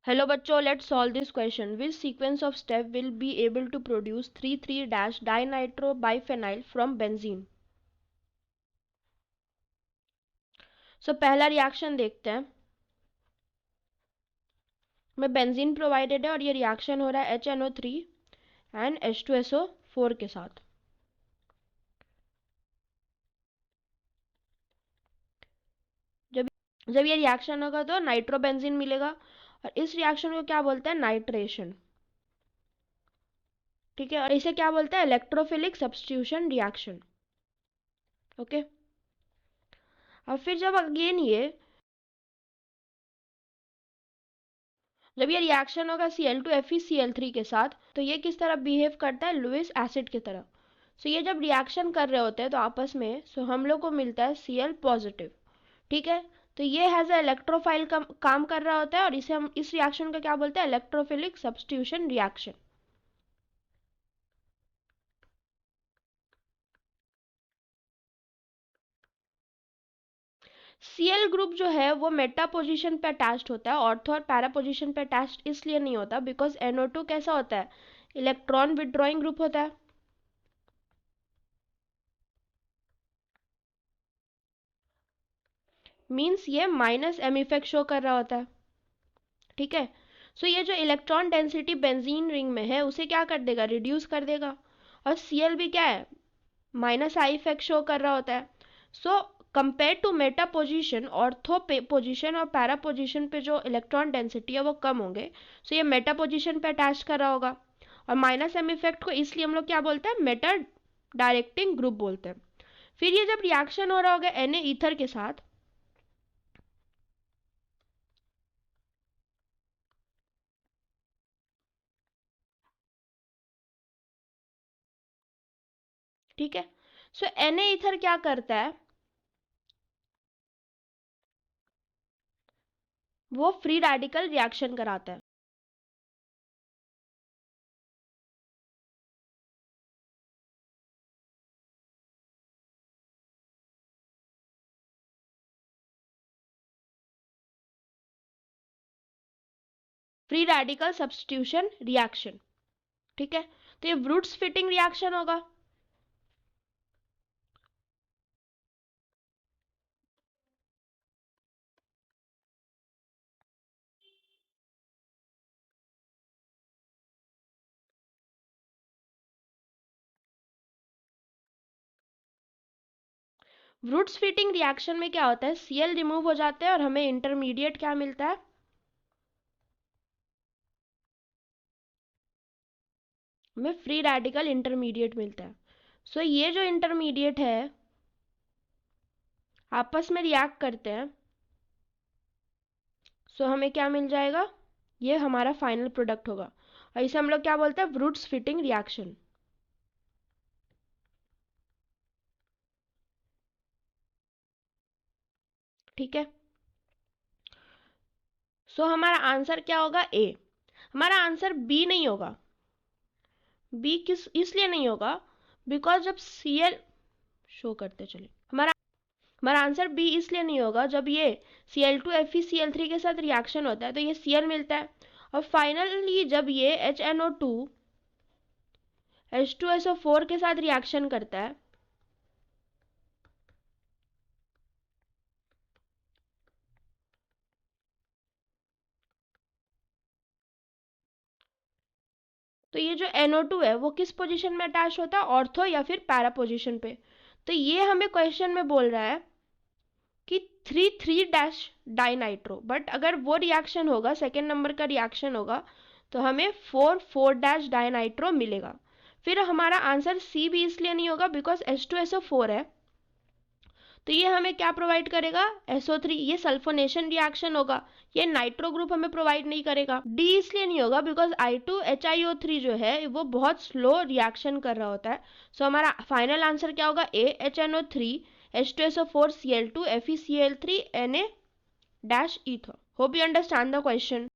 Hello बच्चों, let's solve this question. Which sequence of step will be able to produce 3,3-dinitro-biphenyl from benzene? So पहला reaction देखते हैं. में benzene provided है और ये रिएक्शन हो रहा है HNO3 एंड H2SO4 के साथ. जब ये रिएक्शन होगा तो नाइट्रोबेंजीन मिलेगा और इस रिएक्शन को क्या बोलते हैं? नाइट्रेशन. ठीक है, और इसे क्या बोलते हैं? Electrophilic substitution reaction. ओके, अब फिर जब अगेन जब ये रिएक्शन होगा Cl2FeCl3 के साथ, तो ये किस तरह बिहेव करता है? लुईस एसिड की तरह. सो ये जब रिएक्शन कर रहे होते हैं तो आपस में हम लोग को मिलता है Cl पॉजिटिव. ठीक है, तो ये हैज अ इलेक्ट्रोफाइल का काम कर रहा होता है और इसे हम इस रिएक्शन का क्या बोलते हैं? Electrophilic substitution reaction. Cl group जो है वो मेटा पोजीशन पे अटैच्ड होता है, ऑर्थो और पैरा पोजीशन पे अटैच्ड इसलिए नहीं होता बिकॉज NO2 कैसा होता है? इलेक्ट्रॉन विड्रॉइंग ग्रुप होता है. मीन्स ये माइनस एम इफेक्ट शो कर रहा होता है. ठीक है, सो ये जो इलेक्ट्रॉन डेंसिटी बेंजीन रिंग में है उसे क्या कर देगा? रिड्यूस कर देगा. और Cl भी क्या है? माइनस आई इफेक्ट शो कर रहा होता है. So compare to meta position, ortho position और पैरा पोजीशन पे जो इलेक्ट्रॉन डेंसिटी है वो कम होंगे. सो ये मेटा पोजीशन पे अटैच कर रहा होगा. और माइनस एम इफेक्ट को इसलिए हम लोग क्या बोलते हैं? मेटा डायरेक्टिंग ग्रुप बोलते हैं. फिर ये जब रिएक्शन हो रहा होगा Na ईथर के साथ, ठीक है, सो Na ईथर क्या करता है? वो फ्री रेडिकल रिएक्शन कराता है. Free radical substitution reaction. ठीक है, तो ये ब्रूट्स फिटिंग रिएक्शन होगा. ब्रूट्स फिटिंग रिएक्शन में क्या होता है? Cl रिमूव हो जाते हैं और हमें इंटरमीडिएट क्या मिलता है? हमें फ्री रेडिकल इंटरमीडिएट मिलता है. सो ये जो इंटरमीडिएट है आपस में रिएक्ट करते हैं. सो हमें क्या मिल जाएगा? ये हमारा फाइनल प्रोडक्ट होगा और इसे हम लोग क्या बोलते हैं? ब्रूट्स फिटिंग रिएक्शन. ठीक है, सो हमारा आंसर क्या होगा? ए. हमारा आंसर बी नहीं होगा. बी किस इसलिए नहीं होगा बिकॉज जब Cl शो करते चले, हमारा आंसर बी इसलिए नहीं होगा जब ये Cl2FeCl3 के साथ रिएक्शन होता है तो ये Cl मिलता है और फाइनली जब ये HNO2 H2SO4 के साथ रिएक्शन करता है तो ये जो NO2 है वो किस पोजीशन में अटैच होता है? ऑर्थो या फिर पैरा पोजीशन पे. तो ये हमें क्वेश्चन में बोल रहा है कि 3,3 डाइनाइट्रो, बट अगर वो रिएक्शन होगा, सेकेंड नंबर का रिएक्शन होगा तो हमें 4,4 डाइनाइट्रो मिलेगा. फिर हमारा आंसर सी भी इसलिए नहीं होगा बिकॉज H2SO4 है तो ये हमें क्या प्रोवाइड करेगा? SO3. ये सल्फोनेशन रिएक्शन होगा, ये नाइट्रो ग्रुप हमें प्रोवाइड नहीं करेगा. डी इसलिए नहीं होगा बिकॉज I2HIO3 जो है वो बहुत स्लो रिएक्शन कर रहा होता है. सो हमारा फाइनल आंसर क्या होगा? ए. HNO3 H2SO4 Cl2 FeCl3 Na-ether. Hope you understand the question.